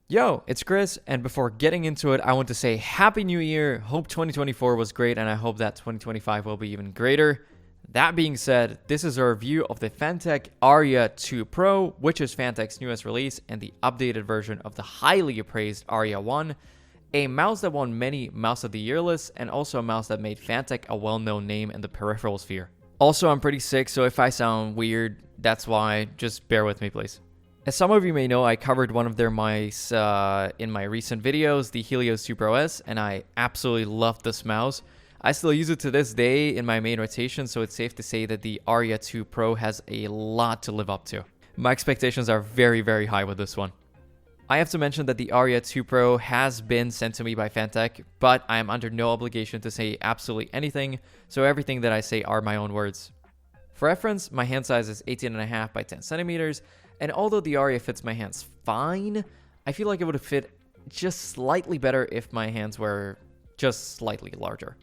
Yo, it's Chris, and before getting into it, I want to say Happy New Year. Hope 2024 was great, and I hope that 2025 will be even greater. That being said, this is a review of the Fantech Aria 2 Pro, which is Fantech's newest release and the updated version of the highly appraised Aria 1, a mouse that won many Mouse of the Year lists, and also a mouse that made Fantech a well-known name in the peripheral sphere. Also, I'm pretty sick, so if I sound weird, that's why. Just bear with me, please. As some of you may know, I covered one of their mice in my recent videos, the Helios 2 Pro S, and I absolutely love this mouse. I still use it to this day in my main rotation, so it's safe to say that the Aria 2 Pro has a lot to live up to. My expectations are very, very high with this one. I have to mention that the Aria 2 Pro has been sent to me by Fantech, but I am under no obligation to say absolutely anything, so everything that I say are my own words. For reference, my hand size is 18.5 by 10 centimeters, and although the Aria fits my hands fine, I feel like it would have fit just slightly better if my hands were just slightly larger.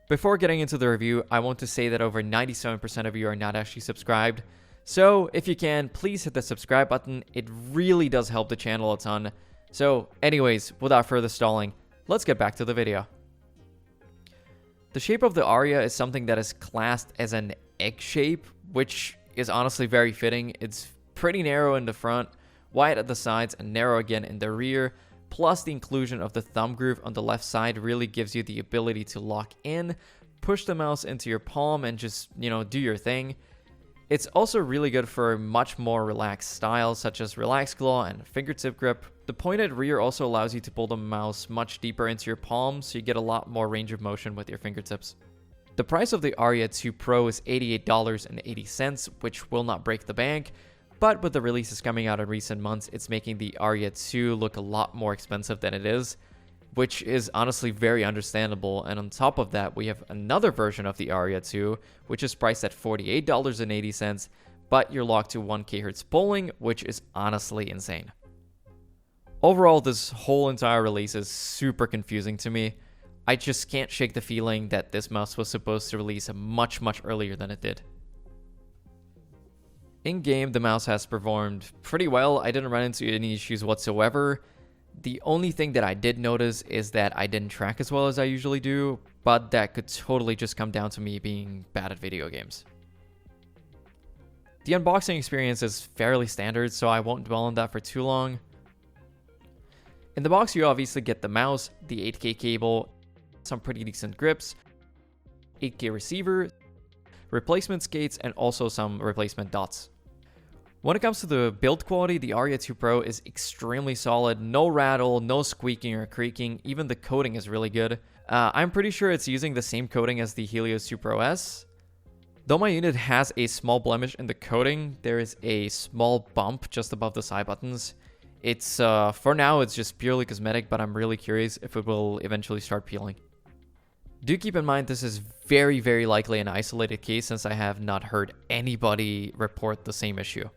Before getting into the review, I want to say that over 97% of you are not actually subscribed. So if you can, please hit the subscribe button. It really does help the channel a ton. So anyways, without further stalling, let's get back to the video. The shape of the Aria is something that is classed as an egg shape, which is honestly very fitting. It's pretty narrow in the front, wide at the sides, and narrow again in the rear. Plus, the inclusion of the thumb groove on the left side really gives you the ability to lock in, push the mouse into your palm, and just, do your thing. It's also really good for much more relaxed styles, such as relaxed claw and fingertip grip. The pointed rear also allows you to pull the mouse much deeper into your palm, so you get a lot more range of motion with your fingertips. The price of the Aria 2 Pro is $88.80, which will not break the bank, but with the releases coming out in recent months, it's making the Aria 2 look a lot more expensive than it is, which is honestly very understandable. And on top of that, we have another version of the Aria 2, which is priced at $48.80, but you're locked to 1 kHz polling, which is honestly insane. Overall, this whole entire release is super confusing to me. I just can't shake the feeling that this mouse was supposed to release much earlier than it did. In-game, the mouse has performed pretty well. I didn't run into any issues whatsoever. The only thing that I did notice is that I didn't track as well as I usually do, but that could totally just come down to me being bad at video games. The unboxing experience is fairly standard, so I won't dwell on that for too long. In the box, you obviously get the mouse, the 8K cable, some pretty decent grips, 8K receiver, replacement skates, and also some replacement dots. When it comes to the build quality, the Aria 2 Pro is extremely solid. No rattle, no squeaking or creaking. Even the coating is really good. I'm pretty sure it's using the same coating as the Helios 2 Pro S. Though my unit has a small blemish in the coating, there is a small bump just above the side buttons. It's, for now, it's just purely cosmetic, but I'm really curious if it will eventually start peeling. Do keep in mind this is very likely an isolated case, since I have not heard anybody report the same issue.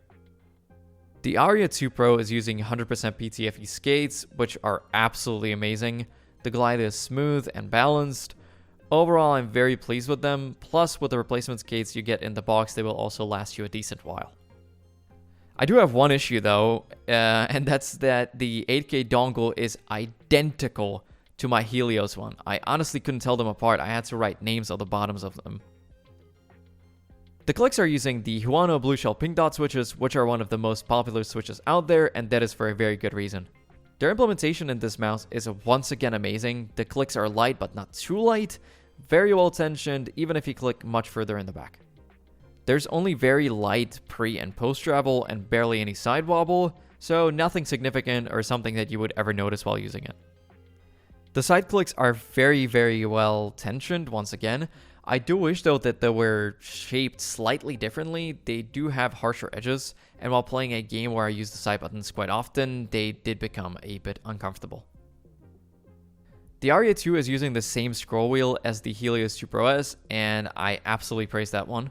The Aria 2 Pro is using 100% PTFE skates, which are absolutely amazing. The glide is smooth and balanced. Overall, I'm very pleased with them. Plus, with the replacement skates you get in the box, they will also last you a decent while. I do have one issue though, and that's that the 8K dongle is identical to my Helios one. I honestly couldn't tell them apart. I had to write names on the bottoms of them. The clicks are using the Huano blue shell pink dot switches, which are one of the most popular switches out there, and that is for a very good reason. Their implementation in this mouse is once again amazing. The clicks are light but not too light, very well tensioned, even if you click much further in the back. There's only very light pre and post travel and barely any side wobble, so nothing significant or something that you would ever notice while using it. The side clicks are very well tensioned once again. I do wish though that they were shaped slightly differently. They do have harsher edges, and while playing a game where I use the side buttons quite often, they did become a bit uncomfortable. The Aria 2 is using the same scroll wheel as the Helios 2 Pro S, and I absolutely praise that one.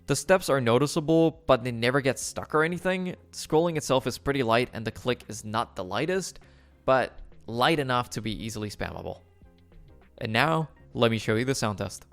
The steps are noticeable, but they never get stuck or anything. Scrolling itself is pretty light, and the click is not the lightest, but light enough to be easily spammable. And now, let me show you the sound test.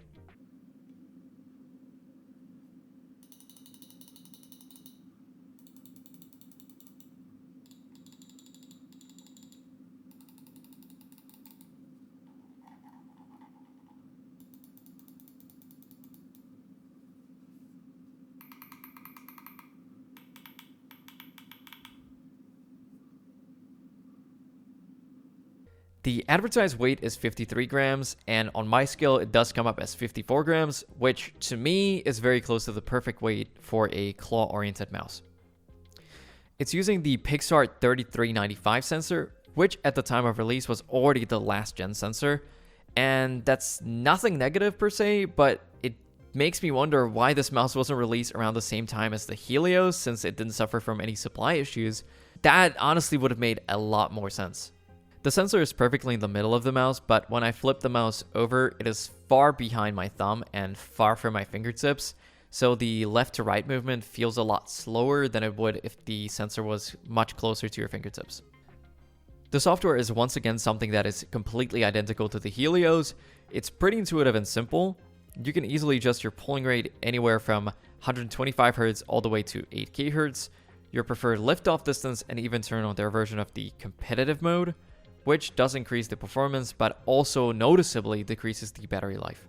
The advertised weight is 53 grams, and on my scale, it does come up as 54 grams, which to me is very close to the perfect weight for a claw-oriented mouse. It's using the Pixar 3395 sensor, which at the time of release was already the last gen sensor, and that's nothing negative per se, but it makes me wonder why this mouse wasn't released around the same time as the Helios, since it didn't suffer from any supply issues. That honestly would have made a lot more sense. The sensor is perfectly in the middle of the mouse, but when I flip the mouse over, it is far behind my thumb and far from my fingertips, so the left to right movement feels a lot slower than it would if the sensor was much closer to your fingertips. The software is once again something that is completely identical to the Helios. It's pretty intuitive and simple. You can easily adjust your polling rate anywhere from 125 Hz all the way to 8K Hz, your preferred liftoff distance, and even turn on their version of the competitive mode, which does increase the performance but also noticeably decreases the battery life.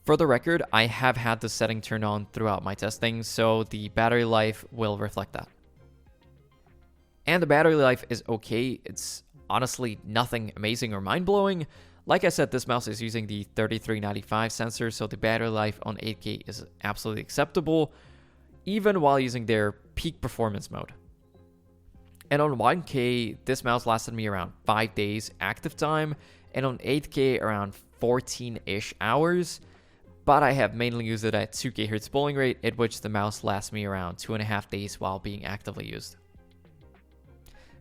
For the record, I have had this setting turned on throughout my testing, so the battery life will reflect that. And the battery life is okay. It's honestly nothing amazing or mind-blowing. Like I said, this mouse is using the 3395 sensor, so the battery life on 8K is absolutely acceptable, even while using their peak performance mode. And on 1K, this mouse lasted me around 5 days active time, and on 8K around 14-ish hours, but I have mainly used it at 2K Hz polling rate, at which the mouse lasts me around 2.5 days while being actively used.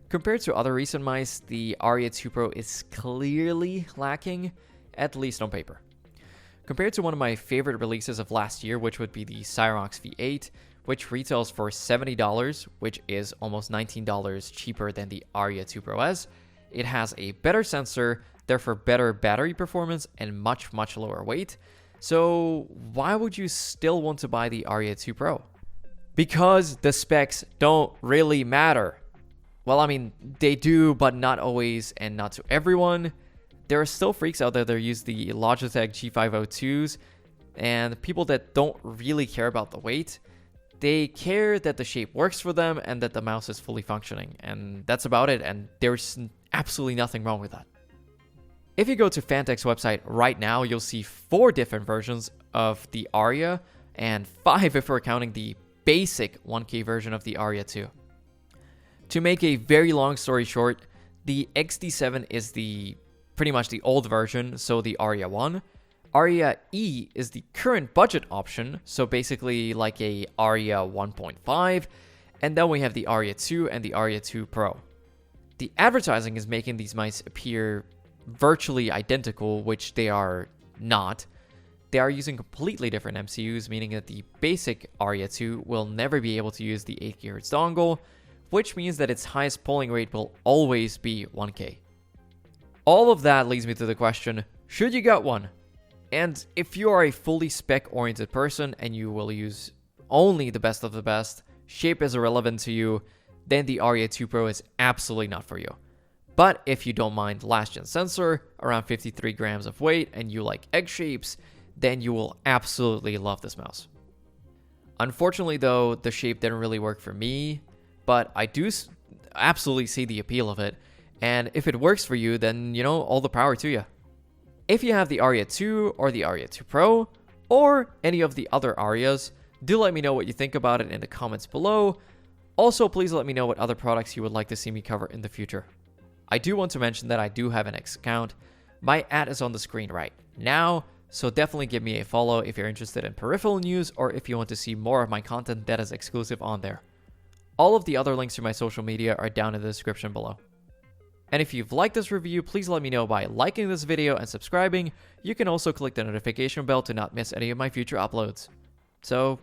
Compared to other recent mice, the Aria 2 Pro is clearly lacking, at least on paper. Compared to one of my favorite releases of last year, which would be the Cyrox V8, which retails for $70, which is almost $19 cheaper than the Aria 2 Pro S, it has a better sensor, therefore better battery performance, and much lower weight. So why would you still want to buy the Aria 2 Pro? Because the specs don't really matter. Well, I mean, they do, but not always and not to everyone. There are still freaks out there that use the Logitech G502s, and people that don't really care about the weight. They care that the shape works for them and that the mouse is fully functioning, and that's about it, and there's absolutely nothing wrong with that. If you go to Fantech's website right now, you'll see 4 different versions of the Aria, and 5 if we're counting the basic 1K version of the Aria 2. To make a very long story short, the XD7 is pretty much the old version, so the Aria 1. Aria E is the current budget option, so basically like a Aria 1.5, and then we have the Aria 2 and the Aria 2 Pro. The advertising is making these mice appear virtually identical, which they are not. They are using completely different MCUs, meaning that the basic Aria 2 will never be able to use the 8 GHz dongle, which means that its highest polling rate will always be 1K. All of that leads me to the question, should you get one? And if you are a fully spec-oriented person and you will use only the best of the best, shape is irrelevant to you, then the Aria 2 Pro is absolutely not for you. But if you don't mind last-gen sensor, around 53 grams of weight, and you like egg shapes, then you will absolutely love this mouse. Unfortunately though, the shape didn't really work for me, but I do absolutely see the appeal of it, and if it works for you, then, you know, all the power to you. If you have the Aria 2 or the Aria 2 Pro, or any of the other Arias, do let me know what you think about it in the comments below. Also, please let me know what other products you would like to see me cover in the future. I do want to mention that I do have an X account. My ad is on the screen right now, so definitely give me a follow if you're interested in peripheral news or if you want to see more of my content that is exclusive on there. All of the other links to my social media are down in the description below. And if you've liked this review, please let me know by liking this video and subscribing. You can also click the notification bell to not miss any of my future uploads. So,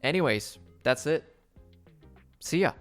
anyways, that's it. See ya.